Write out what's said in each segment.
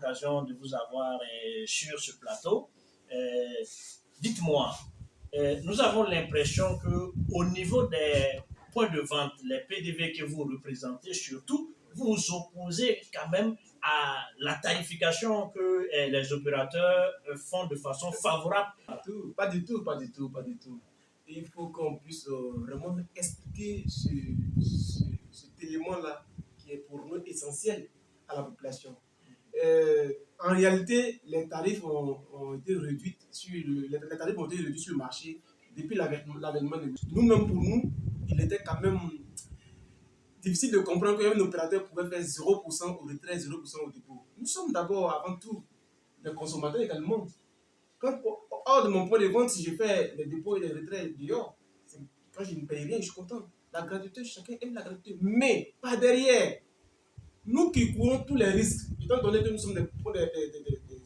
l'occasion de vous avoir sur ce plateau. Dites-moi, nous avons l'impression qu'au niveau des points de vente, les PDV que vous représentez surtout, vous vous opposez quand même à la tarification que les opérateurs font de façon favorable. Pas du tout, pas du tout, pas du tout. Il faut qu'on puisse vraiment expliquer cet élément-là qui est pour nous essentiel à la population. En réalité, les tarifs ont été réduits les tarifs ont été réduits sur le marché depuis l'avènement de nous-mêmes. Pour nous, il était quand même difficile de comprendre qu'un opérateur pouvait faire 0% au retrait, 0% au dépôt. Nous sommes d'abord, avant tout, des consommateurs également. Hors de mon point de vente, si je fais les dépôts et les retraits dehors, quand je ne paye rien, je suis content. La gratuité, chacun aime la gratuité. Mais pas derrière. Nous qui courons tous les risques, étant donné que nous sommes des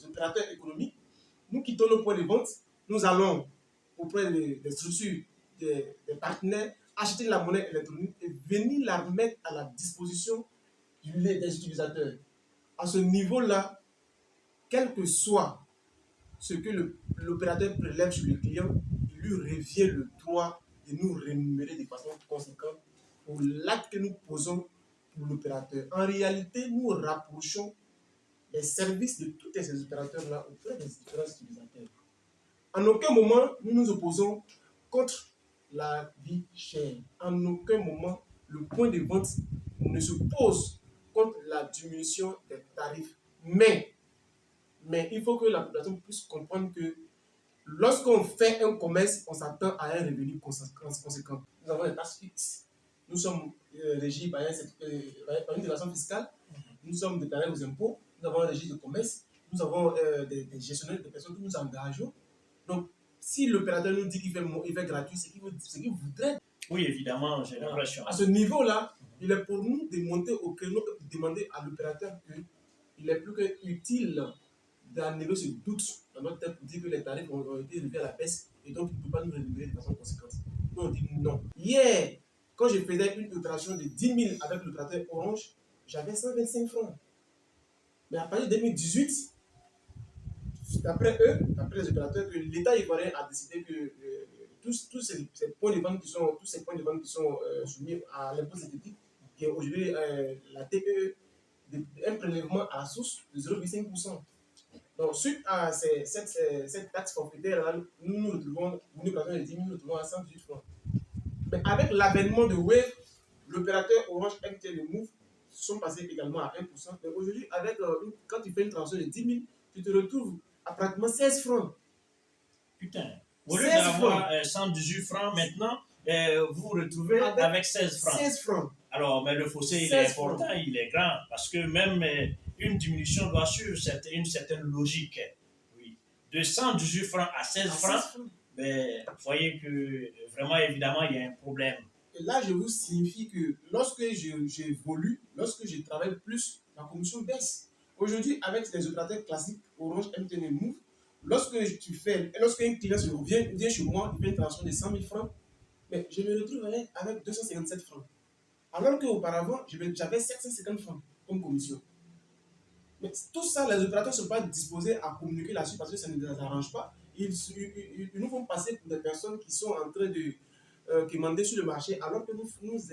opérateurs économiques, nous quittons nos points de vente, nous allons auprès des structures, des partenaires, acheter la monnaie électronique et venir la mettre à la disposition des utilisateurs. À ce niveau-là, quel que soit ce que l'opérateur prélève sur le client, il lui revient le droit de nous rémunérer de façon conséquente pour l'acte que nous posons pour l'opérateur. En réalité, nous rapprochons les services de tous ces opérateurs-là auprès des différents utilisateurs. En aucun moment, nous nous opposons contre la vie chère. En aucun moment, le point de vente ne se pose contre la diminution des tarifs. Mais il faut que la population puisse comprendre que lorsqu'on fait un commerce, on s'attend à un revenu conséquent. Nous avons des taxes fixes. Nous sommes régis par une déclaration fiscale. Nous sommes déclarés aux impôts. Nous avons un registre de commerce. Nous avons des gestionnaires, des personnes que nous engageons. Donc, si l'opérateur nous dit qu'il fait gratuit, c'est qu'il voudrait. Oui, évidemment, j'ai l'impression. À ce niveau-là, il est pour nous de monter au créneau et de demander à l'opérateur qu'il est plus qu'utile d'enlever ce doute dans notre tête pour dire que les tarifs ont été élevés à la baisse et donc il ne peut pas nous rémunérer de façon conséquente. Nous, on dit non. Hier, quand je faisais une opération de 10 000 avec l'opérateur Orange, j'avais 125 francs. Mais à partir de 2018, d'après eux, d'après les opérateurs, que l'État ivoirien a décidé que tous ces points de vente qui sont soumis à l'impôt synthétique, qui est aujourd'hui la TPE, un prélèvement à la source de 0,5%. Donc, suite à cette taxe forfaitaire, nous nous retrouvons, une opération de 10 000, nous nous retrouvons à 118 francs. Mais avec l'avènement de Wave, l'opérateur Orange MTN et Move sont passés également à 1%. Mais aujourd'hui, quand tu fais une transaction de 10 000, tu te retrouves à pratiquement 16 francs. Putain. Au lieu d'avoir 118 francs maintenant, vous vous retrouvez avec 16 francs. 16 francs. Alors, mais le fossé, il est important, il est grand, parce que même une diminution doit suivre une certaine logique. Oui. De 118 francs à 16 francs, ben, vous voyez que vraiment, évidemment, il y a un problème. Et là, je vous signifie que lorsque j'évolue, lorsque je travaille plus, la commission baisse. Aujourd'hui, avec les opérateurs classiques, Orange, MTN et Move, lorsqu'un client vient chez moi, il fait une transaction de 100 000 francs, mais je me retrouve avec 257 francs. Alors qu'auparavant, j'avais 750 francs comme commission. Mais tout ça, les opérateurs ne sont pas disposés à communiquer là-dessus parce que ça ne les arrange pas. Ils nous font passer pour des personnes qui sont en train de commander sur le marché alors que nous fournissons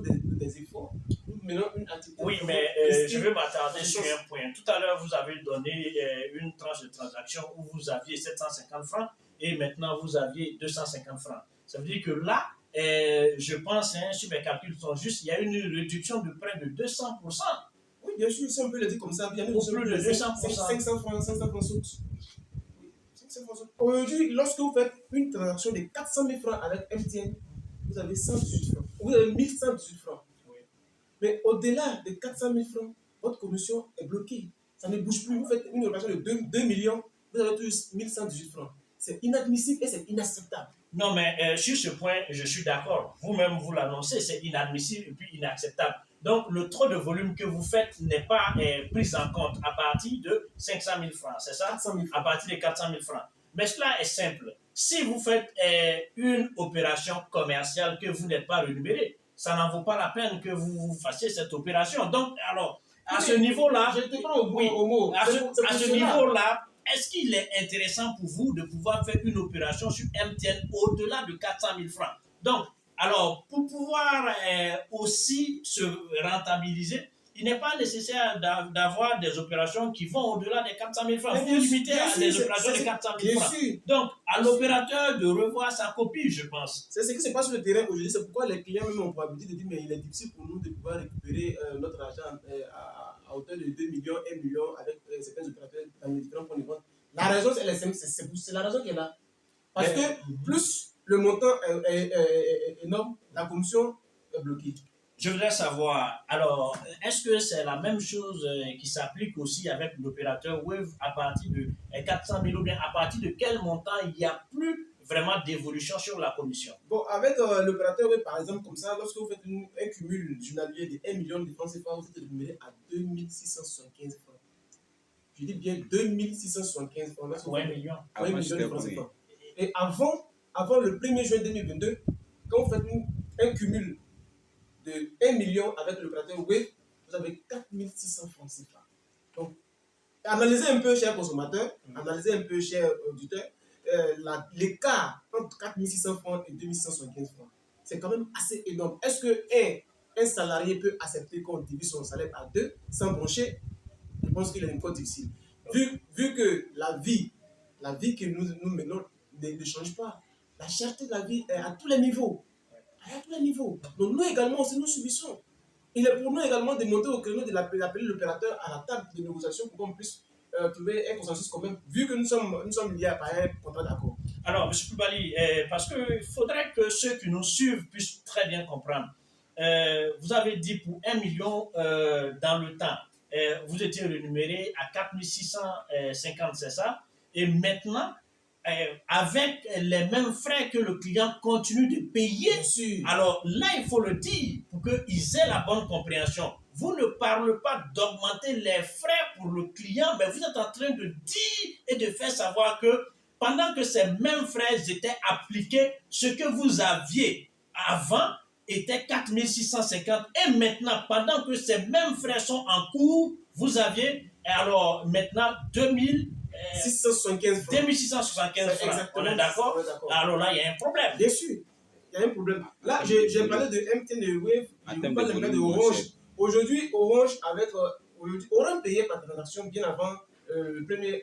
des efforts. Nous menons une activité. Oui, mais je vais m'attarder sur un point. Tout à l'heure, vous avez donné une tranche de transaction où vous aviez 750 francs et maintenant vous aviez 250 francs. Ça veut dire que là, je pense, si mes calculs sont justes, il y a une réduction de près de 200%. Oui, bien sûr, si on peut le dire comme ça, bien sûr, plus de 200%. 500 francs saute. Aujourd'hui, lorsque vous faites une transaction de 400 000 francs avec MTN, vous avez 118 francs. Vous avez 1118 francs. Oui. Mais au-delà de 400 000 francs, votre commission est bloquée. Ça ne bouge plus. Vous faites une opération de 2 millions, vous avez tous 1118 francs. C'est inadmissible et c'est inacceptable. Non, mais sur ce point, je suis d'accord. Vous-même, vous l'annoncez, c'est inadmissible et puis inacceptable. Donc, le trop de volume que vous faites n'est pas pris en compte à partir de 500 000 francs, c'est ça? 400 000 francs. À partir de 400 000 francs. Mais cela est simple. Si vous faites une opération commerciale que vous n'êtes pas rémunéré, ça n'en vaut pas la peine que vous fassiez cette opération. Donc, alors, à ce niveau-là, je te prends oui, au mot. à C'est ce, pour à ce cela. niveau-là, est-ce qu'il est intéressant pour vous de pouvoir faire une opération sur MTN au-delà de 400 000 francs? Donc, alors, pour pouvoir aussi se rentabiliser, il n'est pas nécessaire d'avoir des opérations qui vont au-delà des 400 000 francs. Mais Vous limitez bien à sûr, des opérations de 400 000 bien francs. sûr. Donc, à Bien sûr. l'opérateur de revoir sa copie, je pense. C'est ce qui se passe sur le terrain aujourd'hui. C'est pourquoi les clients même ont pour habitude de dire mais il est difficile pour nous de pouvoir récupérer notre argent à hauteur de 2 millions, 1 million avec certains opérateurs dans les différents points de vente. La raison, c'est la raison qui est là. Parce que plus le montant est énorme, la commission est bloquée. Je voudrais savoir, alors, est-ce que c'est la même chose qui s'applique aussi avec l'opérateur Wave à partir de 400 000 ou bien à partir de quel montant il n'y a plus vraiment d'évolution sur la commission? Bon, avec l'opérateur Wave, par exemple, comme ça, lorsque vous faites un cumul journalier de 1 million de francs CFA, vous êtes rémunéré à 2675 francs. Je dis bien 2675 francs. Ou 1 million. Ah, 1 million de francs CFA. Et avant le 1er juin 2022, quand vous faites un cumul de 1 million avec l'opérateur Wave, vous avez 4600 francs CFA. Donc, analysez un peu, chers consommateurs, analysez un peu, chers auditeurs, l'écart entre 4600 francs et 2675 francs. C'est quand même assez énorme. Est-ce qu'un salarié peut accepter qu'on divise son salaire par 2 sans broncher? Je pense qu'il est encore difficile. Vu que la vie que nous menons ne change pas. La cherté de la vie est à tous les niveaux. À tous les niveaux. Donc nous également aussi, nous subissons. Il est pour nous également de monter au créneau d'appeler l'opérateur à la table de négociation pour qu'on puisse trouver un consensus commun, vu que nous sommes liés par un contrat d'accord. Alors, M. Koulibaly, parce qu'il faudrait que ceux qui nous suivent puissent très bien comprendre. Vous avez dit pour 1 million dans le temps, vous étiez rémunéré à 4650, c'est ça? Et maintenant, avec les mêmes frais que le client continue de payer, alors là, il faut le dire pour qu'ils aient la bonne compréhension. Vous ne parlez pas d'augmenter les frais pour le client, mais vous êtes en train de dire et de faire savoir que pendant que ces mêmes frais étaient appliqués, ce que vous aviez avant était 4650 et maintenant, pendant que ces mêmes frais sont en cours, vous aviez alors maintenant 2675 francs. 2675 francs. On est d'accord? Alors là, il y a un problème. Bien sûr, il y a un problème. Là, j'ai parlé de MTN et Wave, je parle de Orange. Aujourd'hui, Orange payait par transaction bien avant le 1er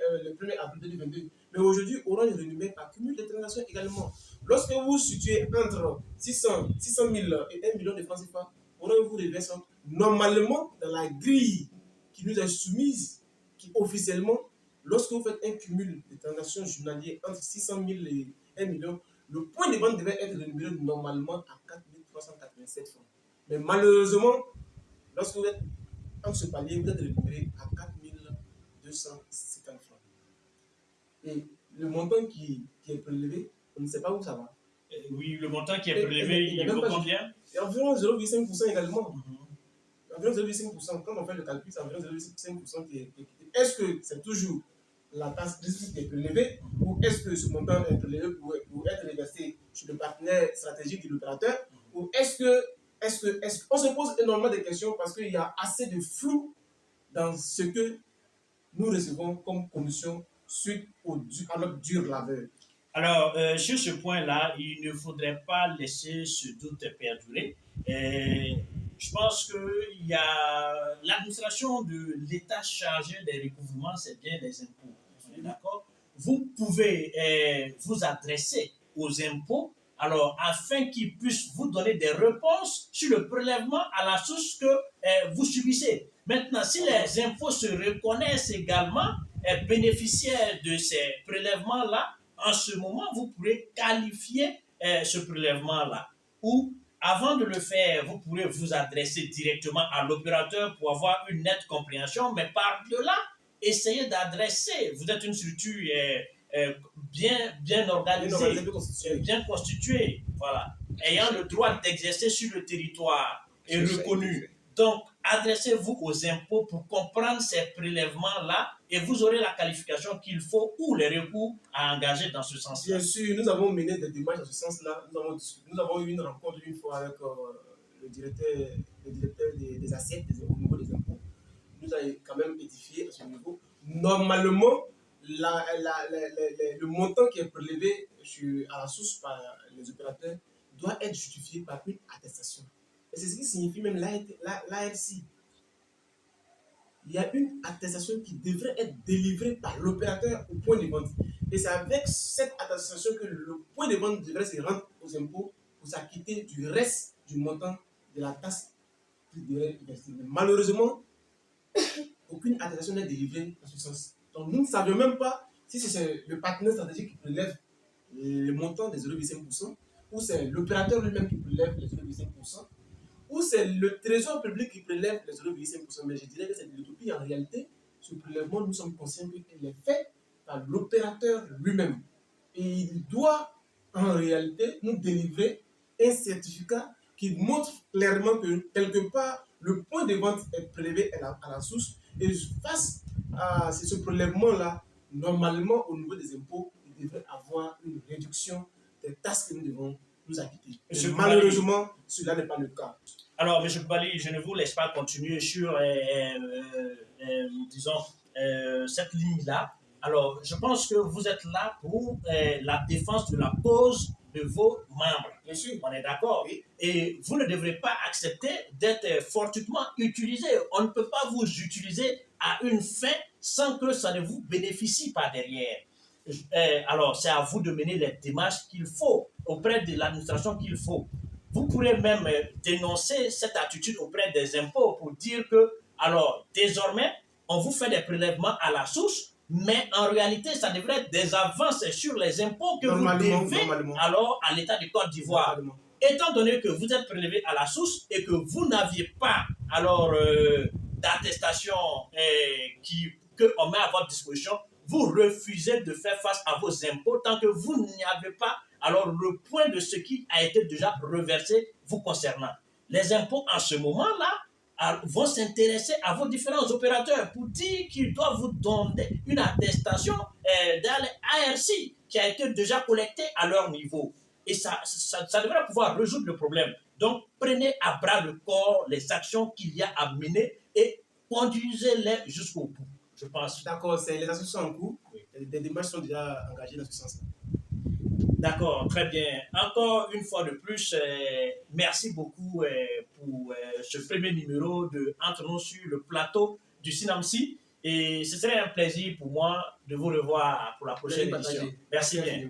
avril 2022. Mais aujourd'hui, Orange rémunère par cumul de transactions également. Lorsque vous vous situez entre 600 000 et 1 million de francs CFA, Orange vous reverse normalement dans la grille qui nous est soumise, qui officiellement, lorsque vous faites un cumul de transactions journalières entre 600 000 et 1 million, le point de vente devait être rémunéré normalement à 4 387 francs. Mais malheureusement, lorsque vous êtes en ce palier, vous êtes rémunéré à 4 250 francs. Et le montant qui est prélevé, on ne sait pas où ça va. Oui, le montant qui est prélevé, il vaut combien? Environ 0,5% également. Environ 0,5%. Quand on fait le calcul, c'est environ 0,5% qui est quitté. Est-ce que c'est toujours la taxe qui est prélevée ou est-ce que ce montant est prélevé pour être reversé sur le partenaire stratégique de l'opérateur ou est-ce qu'on se pose énormément de questions parce qu'il y a assez de flou dans ce que nous recevons comme commission suite à notre dur laveur. Alors, sur ce point-là, il ne faudrait pas laisser ce doute perdurer. Je pense que il y a l'administration de l'État chargé des recouvrements, c'est bien les impôts. D'accord? Vous pouvez vous adresser aux impôts alors afin qu'ils puissent vous donner des réponses sur le prélèvement à la source que vous subissez. Maintenant, si les impôts se reconnaissent également bénéficiaires de ces prélèvements-là, en ce moment, vous pourrez qualifier ce prélèvement-là. Ou, avant de le faire, vous pourrez vous adresser directement à l'opérateur pour avoir une nette compréhension, mais par-delà, essayez d'adresser. Vous êtes une structure bien organisée, bien constituée, voilà, ayant le droit d'exercer sur le territoire et reconnu. Donc, adressez-vous aux impôts pour comprendre ces prélèvements-là et vous aurez la qualification qu'il faut ou les recours à engager dans ce sens-là. Bien sûr, nous avons mené des démarches dans ce sens-là. Nous avons eu une rencontre une fois avec le directeur des assiettes au niveau des impôts. nous a quand même édifié à ce niveau. Normalement, le montant qui est prélevé à la source par les opérateurs doit être justifié par une attestation. Et c'est ce qui signifie même l'ARC. Il y a une attestation qui devrait être délivrée par l'opérateur au point de vente. Et c'est avec cette attestation que le point de vente devrait se rendre aux impôts pour s'acquitter du reste du montant de la taxe qu'il devrait verser. Mais malheureusement, aucune attestation n'est délivrée dans ce sens. Donc nous ne savions même pas si c'est le partenaire stratégique qui prélève le montant des 0,5%, ou c'est l'opérateur lui-même qui prélève les 0,5%, ou c'est le trésor public qui prélève les 0,5%. Mais je dirais que c'est de l'utopie. En réalité, ce prélèvement, nous sommes conscients qu'il est fait par l'opérateur lui-même. Et il doit, en réalité, nous délivrer un certificat qui montre clairement que, quelque part, le point de vente est prélevé à la source. Et face à ce prélèvement-là, normalement, au niveau des impôts, il devrait avoir une réduction des taxes que nous devons nous acquitter. Malheureusement, cela n'est pas le cas. Alors, M. Bali, je ne vous laisse pas continuer sur, disons, cette ligne-là. Alors, je pense que vous êtes là pour la défense de la cause de vos membres. Bien sûr. On est d'accord. Oui. Et vous ne devrez pas accepter d'être fortuitement utilisé. On ne peut pas vous utiliser à une fin sans que ça ne vous bénéficie pas derrière. Alors, c'est à vous de mener les démarches qu'il faut auprès de l'administration qu'il faut. Vous pourrez même dénoncer cette attitude auprès des impôts pour dire que, alors, désormais, on vous fait des prélèvements à la source, mais en réalité, ça devrait être des avances sur les impôts que vous devez alors à l'État de Côte d'Ivoire. Étant donné que vous êtes prélevé à la source et que vous n'aviez pas alors d'attestation qu'on met à votre disposition, vous refusez de faire face à vos impôts tant que vous n'y avez pas alors le point de ce qui a été déjà reversé vous concernant. Les impôts en ce moment-là vont s'intéresser à vos différents opérateurs pour dire qu'ils doivent vous donner une attestation dans l'ARC qui a été déjà collectée à leur niveau. Et ça devrait pouvoir résoudre le problème. Donc, prenez à bras le corps les actions qu'il y a à mener et conduisez-les jusqu'au bout, je pense. D'accord, les actions sont en cours. Oui. Des démarches sont déjà engagées dans ce sens-là. D'accord, très bien. Encore une fois de plus, merci beaucoup pour ce premier numéro de Entre nous sur le plateau du Sinamsi. Et ce serait un plaisir pour moi de vous revoir pour la prochaine édition. Merci bien.